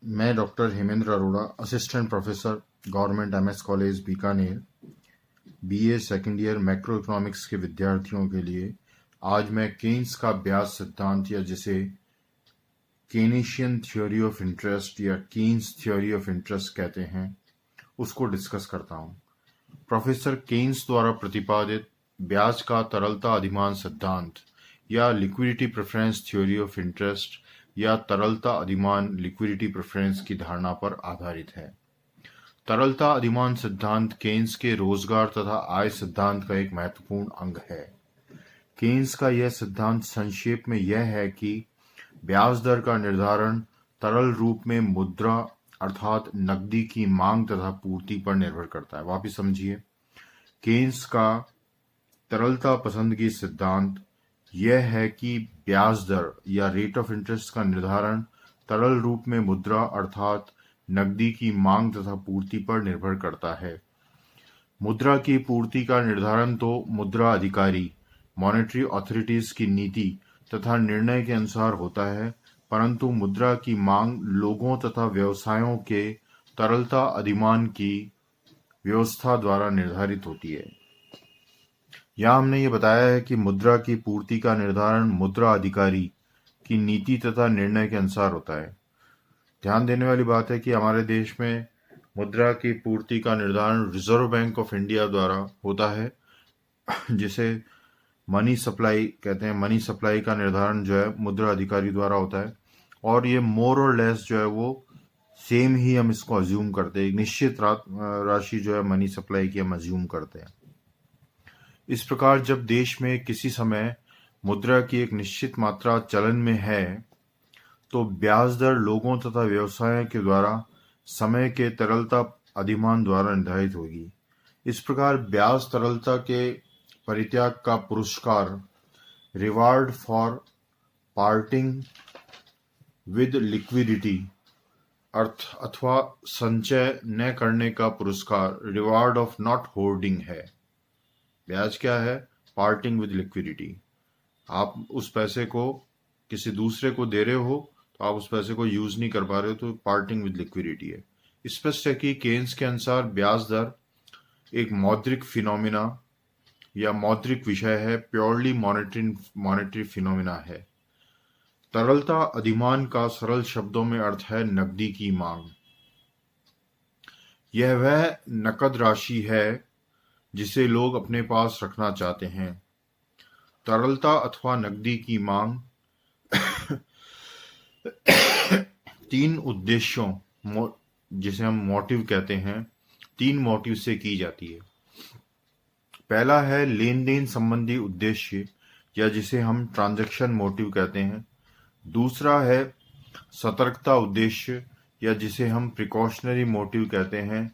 मैं doctor Hemendra Arora, assistant professor, government MS college Bikaner, BA second year macro economics के विद्यार्थियों के लिए आज मैं केन्स का ब्याज सिद्धांत या जिसे केनेशियन थ्योरी ऑफ इंटरेस्ट या केन्स थ्योरी ऑफ इंटरेस्ट कहते हैं उसको डिस्कस करता हूं। प्रोफेसर केन्स द्वारा प्रतिपादित ब्याज का तरलता अधिमान सिद्धांत या liquidity preference theory of interest या तरलता अधिमान लिक्विडिटी प्रेफरेंस की धारणा पर आधारित है। तरलता अधिमान सिद्धांत केन्स के रोजगार तथा आय सिद्धांत का एक महत्वपूर्ण अंग है। केन्स का यह सिद्धांत संक्षेप में यह है कि ब्याज दर का निर्धारण तरल रूप में मुद्रा अर्थात नकदी की मांग तथा पूर्ति पर निर्भर करता है। वापिस समझिए, केन्स का तरलता पसंदगी सिद्धांत यह है कि ब्याज दर या रेट ऑफ इंटरेस्ट का निर्धारण तरल रूप में मुद्रा अर्थात नकदी की मांग तथा पूर्ति पर निर्भर करता है। मुद्रा की पूर्ति का निर्धारण तो मुद्रा अधिकारी मॉनेटरी अथॉरिटीज की नीति तथा निर्णय के अनुसार होता है, परंतु मुद्रा की मांग लोगों तथा व्यवसायों के तरलता अधिमान की व्यवस्था द्वारा निर्धारित होती है। यहाँ हमने ये बताया है कि मुद्रा की पूर्ति का निर्धारण मुद्रा अधिकारी की नीति तथा निर्णय के अनुसार होता है। ध्यान देने वाली बात है कि हमारे देश में मुद्रा की पूर्ति का निर्धारण रिजर्व बैंक ऑफ इंडिया द्वारा होता है, जिसे मनी सप्लाई कहते हैं। मनी सप्लाई का निर्धारण जो है मुद्रा अधिकारी द्वारा होता है और ये मोर और लेस जो है वो सेम ही हम इसको अज्यूम करते हैं। एक निश्चित राशि जो है मनी सप्लाई की हम अज्यूम करते हैं। इस प्रकार जब देश में किसी समय मुद्रा की एक निश्चित मात्रा चलन में है तो ब्याज दर लोगों तथा व्यवसायों के द्वारा समय के तरलता अधिमान द्वारा निर्धारित होगी। इस प्रकार ब्याज तरलता के परित्याग का पुरस्कार reward for parting with liquidity अर्थ अथवा संचय न करने का पुरस्कार रिवार्ड ऑफ नॉट होर्डिंग है। ब्याज क्या है? Parting with liquidity. आप उस पैसे को किसी दूसरे को दे रहे हो तो आप उस पैसे को यूज नहीं कर पा रहे हो, तो पार्टिंग विद लिक्विडिटी है। स्पष्ट है कि केन्स के अनुसार ब्याज दर एक मौद्रिक फिनोमिना या मौद्रिक विषय है, प्योरली मॉनेटरी फिनोमिना है। तरलता अधिमान का सरल शब्दों में अर्थ है नकदी की मांग। यह वह नकद राशि है जिसे लोग अपने पास रखना चाहते हैं। तरलता अथवा नकदी की मांग तीन उद्देश्यों जिसे हम मोटिव कहते हैं, तीन मोटिव से की जाती है। पहला है लेन देन संबंधी उद्देश्य या जिसे हम ट्रांजैक्शन मोटिव कहते हैं। दूसरा है सतर्कता उद्देश्य या जिसे हम प्रिकॉशनरी मोटिव कहते हैं,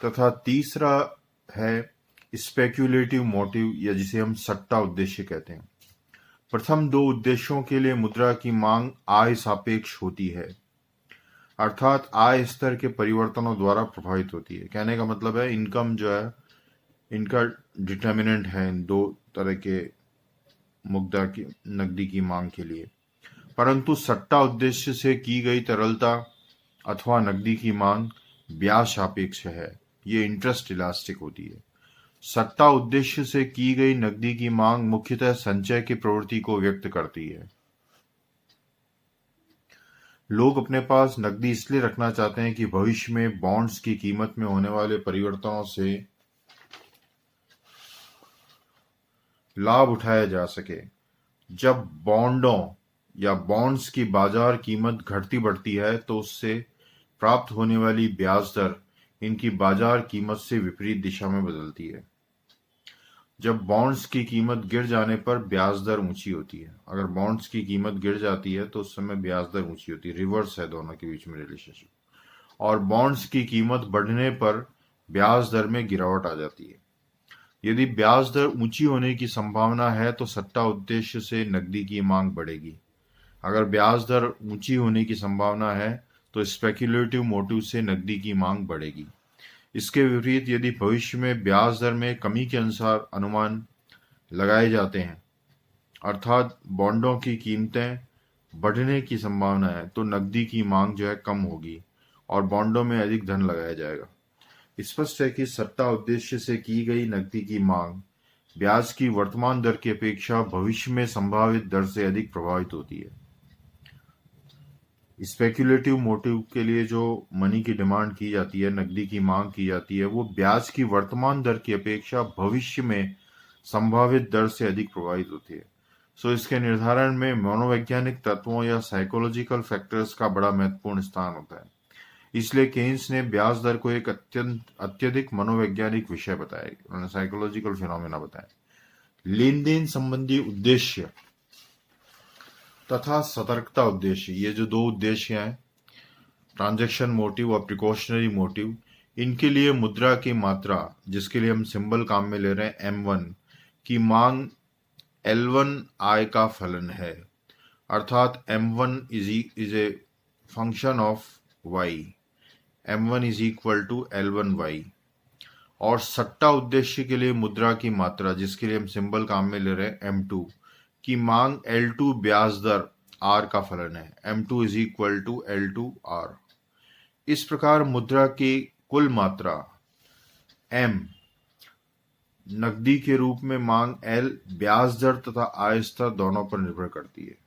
तथा तीसरा है स्पेक्यूलेटिव मोटिव या जिसे हम सट्टा उद्देश्य कहते हैं। प्रथम दो उद्देश्यों के लिए मुद्रा की मांग आय सापेक्ष होती है, अर्थात आय स्तर के परिवर्तनों द्वारा प्रभावित होती है। कहने का मतलब है इनकम जो है इनका डिटर्मिनेंट है इन दो तरह के मुद्रा की नकदी की मांग के लिए। परंतु सट्टा उद्देश्य से की गई तरलता अथवा नकदी की मांग ब्याज सापेक्ष है, ये इंटरेस्ट इलास्टिक होती है। सट्टा उद्देश्य से की गई नकदी की मांग मुख्यतः संचय की प्रवृत्ति को व्यक्त करती है। लोग अपने पास नकदी इसलिए रखना चाहते हैं कि भविष्य में बॉन्ड्स की कीमत में होने वाले परिवर्तनों से लाभ उठाया जा सके। जब बॉन्डों या बॉन्ड्स की बाजार कीमत घटती बढ़ती है तो उससे प्राप्त होने वाली ब्याज दर इनकी बाजार कीमत से विपरीत दिशा में बदलती है। जब बॉन्ड्स की कीमत गिर जाने पर ब्याज दर ऊंची होती है। अगर बॉन्ड्स की कीमत गिर जाती है तो उस समय ब्याज दर ऊंची होती है। रिवर्स है दोनों के बीच में रिलेशनशिप। और बॉन्ड्स की कीमत बढ़ने पर ब्याज दर में गिरावट आ जाती है। यदि ब्याज दर ऊंची होने की संभावना है तो सट्टा उद्देश्य से नकदी की मांग बढ़ेगी। अगर ब्याज दर ऊंची होने की संभावना है तो स्पेक्यूलेटिव मोटिव से नकदी की मांग बढ़ेगी। इसके विपरीत यदि भविष्य में ब्याज दर में कमी के अनुसार अनुमान लगाए जाते हैं, अर्थात बॉन्डों की कीमतें बढ़ने की संभावना है, तो नकदी की मांग जो है कम होगी। और बॉन्डों में अधिक धन लगाया जाएगा। स्पष्ट है कि सट्टा उद्देश्य से की गई नकदी की मांग ब्याज की वर्तमान दर की अपेक्षा भविष्य में संभावित दर से अधिक प्रभावित होती है। स्पेक्युलेटिव मोटिव के लिए जो मनी की डिमांड की जाती है, नकदी की मांग की जाती है, वो ब्याज की वर्तमान दर की अपेक्षा भविष्य में संभावित दर से अधिक प्रभावित होती है। सो इसके निर्धारण में मनोवैज्ञानिक तत्वों या साइकोलॉजिकल फैक्टर्स का बड़ा महत्वपूर्ण स्थान होता है। इसलिए केन्स ने ब्याज दर को एक अत्यधिक मनोवैज्ञानिक विषय बताया, उन्होंने साइकोलॉजिकल फिनोमेना बताया। लेन देन संबंधी उद्देश्य तथा सतर्कता उद्देश्य, ये जो दो उद्देश्य हैं, ट्रांजैक्शन मोटिव और प्रिकॉशनरी मोटिव, इनके लिए मुद्रा की मात्रा, जिसके लिए हम सिंबल काम में ले रहे हैं M1 की मांग L1 आय का फलन है, अर्थात M1 is a function of Y, M1 is equal to L1Y। और सट्टा उद्देश्य के लिए मुद्रा की मात्रा, जिसके लिए हम सिंबल काम में ले रहे हैं M2 की मांग L2 ब्याज दर R का फलन है, M2 is equal to L2R। इस प्रकार मुद्रा की कुल मात्रा M नकदी के रूप में मांग L ब्याज दर तथा आय स्तर दोनों पर निर्भर करती है।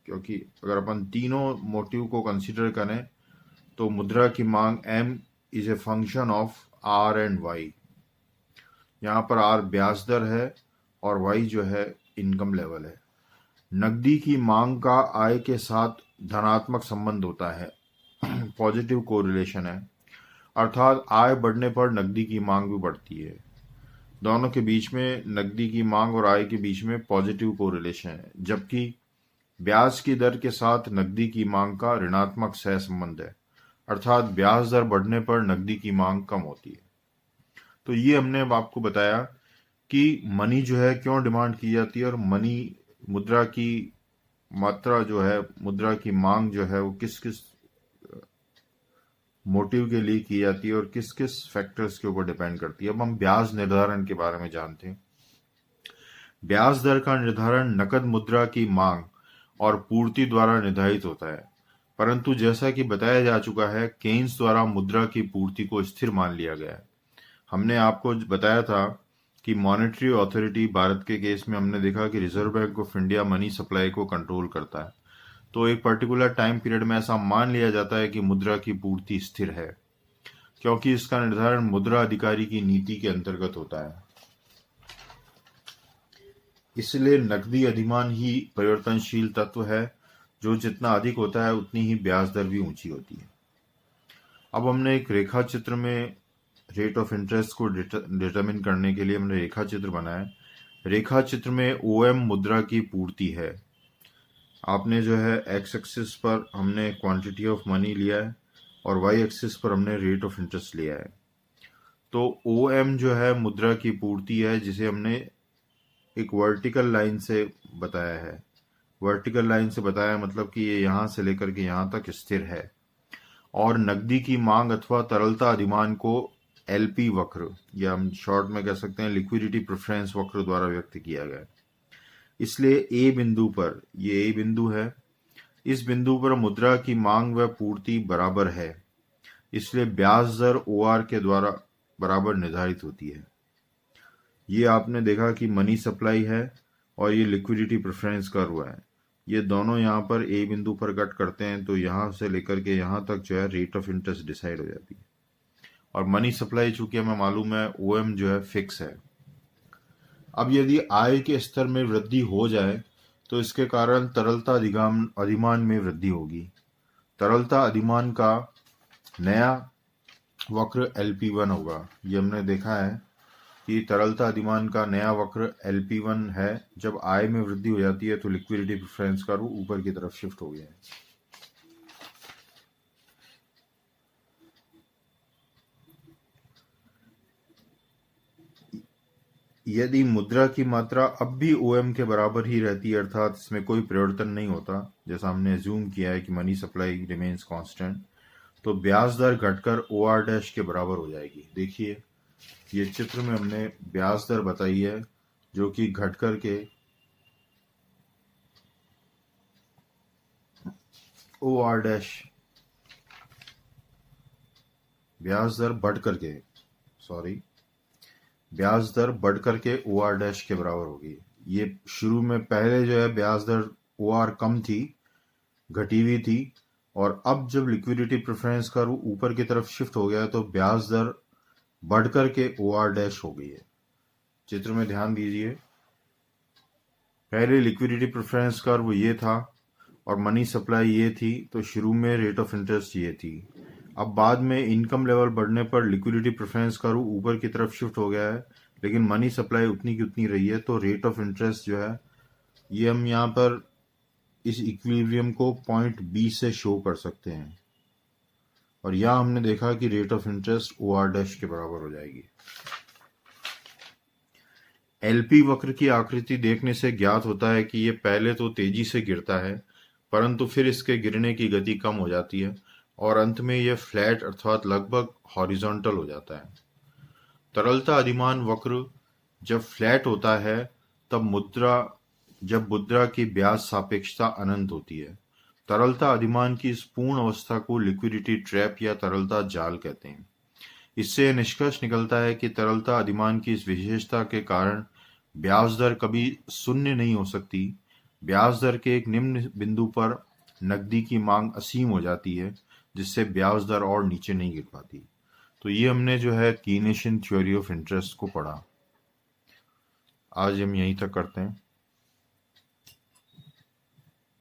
क्योंकि अगर अपन तीनों मोटिव को कंसीडर करें तो मुद्रा की मांग M is a function of R and Y। यहाँ पर R ब्याज दर है और Y जो है इनकम लेवल है। नकदी की मांग का आय के साथ धनात्मक संबंध होता है, पॉजिटिव कोरिलेशन है, अर्थात आय बढ़ने पर नकदी की मांग भी बढ़ती है। दोनों के बीच में, नकदी की मांग और आय के बीच में पॉजिटिव कोरिलेशन है, जबकि ब्याज की दर के साथ नकदी की मांग का ऋणात्मक सहसंबंध है, अर्थात ब्याज दर बढ़ने पर नकदी की मांग कम होती है। तो ये हमने अब आपको बताया कि मनी जो है क्यों डिमांड की जाती है और मनी, मुद्रा की मात्रा जो है, मुद्रा की मांग जो है, वो किस किस मोटिव के लिए की जाती है और किस किस फैक्टर्स के ऊपर डिपेंड करती है। अब हम ब्याज निर्धारण के बारे में जानते हैं। ब्याज दर का निर्धारण नकद मुद्रा की मांग और पूर्ति द्वारा निर्धारित होता है, परंतु जैसा कि बताया जा चुका है, केन्स द्वारा मुद्रा की पूर्ति को स्थिर मान लिया गया है। हमने आपको बताया था कि मॉनेटरी अथॉरिटी, भारत के केस में हमने देखा कि reserve bank of India money supply को कंट्रोल करता है। तो एक पर्टिकुलर टाइम पीरियड में ऐसा मान लिया जाता है कि मुद्रा की पूर्ति स्थिर है, क्योंकि इसका निर्धारण मुद्रा अधिकारी की नीति के अंतर्गत होता है। इसलिए नकदी अधिमान ही परिवर्तनशील तत्व है, जो जितना अधिक होता है उतनी ही ब्याज दर भी ऊंची होती है। अब हमने एक रेखा चित्र में रेट ऑफ इंटरेस्ट को डिटरमिन करने के लिए हमने रेखा चित्र बनाया। रेखा चित्र में OM मुद्रा की पूर्ति है। आपने जो है एक्स एक्सिस पर हमने क्वांटिटी ऑफ मनी लिया है और वाई एक्सिस पर हमने रेट ऑफ इंटरेस्ट लिया है। तो OM जो है मुद्रा की पूर्ति है, जिसे हमने एक वर्टिकल लाइन से बताया है। वर्टिकल लाइन से बताया मतलब कि ये यहाँ से लेकर के यहाँ तक स्थिर है। और नकदी की मांग अथवा तरलता अधिमान को LP वक्र, या हम शॉर्ट में कह सकते हैं लिक्विडिटी प्रेफरेंस वक्र द्वारा व्यक्त किया गया है। इसलिए A बिंदु पर, ये A बिंदु है, इस बिंदु पर मुद्रा की मांग व पूर्ति बराबर है, इसलिए ब्याज दर OR के द्वारा बराबर निर्धारित होती है। ये आपने देखा कि मनी सप्लाई है और ये लिक्विडिटी प्रेफरेंस कर्व है। ये दोनों यहाँ पर A बिंदु पर कट करते हैं, तो यहाँ से लेकर के यहाँ तक जो है रेट ऑफ इंटरेस्ट डिसाइड हो जाती है। और मनी सप्लाई चूंकि हमें मालूम है OM जो है फिक्स है। अब यदि आय के स्तर में वृद्धि हो जाए तो इसके कारण तरलता अधिमान में वृद्धि होगी। तरलता अधिमान का नया वक्र LP1 होगा। ये हमने देखा है कि तरलता अधिमान का नया वक्र LP1 है। जब आय में वृद्धि हो जाती है तो लिक्विडिटी प्रेफरेंस कर्व ऊपर की तरफ शिफ्ट हो गया है। यदि मुद्रा की मात्रा अब भी OM के बराबर ही रहती है, अर्थात इसमें कोई परिवर्तन नहीं होता, जैसा हमने अज्यूम किया है कि मनी सप्लाई रिमेन्स कांस्टेंट, तो ब्याज दर घटकर OR' के बराबर हो जाएगी। देखिए ये चित्र में हमने ब्याज दर बताई है जो कि घटकर के OR' ब्याज दर बढ़ करके OR डैश के बराबर होगी। ये शुरू में पहले जो है ब्याज दर OR कम थी, घटी हुई थी, और अब जब लिक्विडिटी प्रेफरेंस कर्व ऊपर की तरफ शिफ्ट हो गया है तो ब्याज दर बढ़ करके OR डैश हो गई है। चित्र में ध्यान दीजिए, पहले लिक्विडिटी प्रेफरेंस कर्व ये था और मनी सप्लाई ये थी, तो शुरू में रेट ऑफ इंटरेस्ट ये थी। अब बाद में इनकम लेवल बढ़ने पर लिक्विडिटी प्रेफरेंस कर्व ऊपर की तरफ शिफ्ट हो गया है, लेकिन मनी सप्लाई उतनी की उतनी रही है, तो रेट ऑफ इंटरेस्ट जो है ये हम यहाँ पर इस इक्विलिब्रियम को पॉइंट बी से शो कर सकते हैं, और यहाँ हमने देखा कि rate of interest OR dash के बराबर हो जाएगी। LP वक्र की आकृति देखने से ज्ञात होता है कि ये पहले तो तेजी से गिरता है, परंतु फिर इसके गिरने की गति कम हो जाती है और अंत में यह फ्लैट अर्थात लगभग हॉरिजॉन्टल हो जाता है। तरलता अधिमान वक्र जब फ्लैट होता है जब मुद्रा की ब्याज सापेक्षता अनंत होती है। तरलता अधिमान की इस पूर्ण अवस्था को लिक्विडिटी ट्रैप या तरलता जाल कहते हैं। इससे निष्कर्ष निकलता है कि तरलता अधिमान की इस विशेषता के कारण ब्याज दर कभी शून्य नहीं हो सकती। ब्याज दर के एक निम्न बिंदु पर नकदी की मांग असीम हो जाती है, जिससे ब्याज दर और नीचे नहीं गिर पाती। तो ये हमने जो है कीनेशियन थ्योरी ऑफ इंटरेस्ट को पढ़ा। आज हम यहीं तक करते हैं।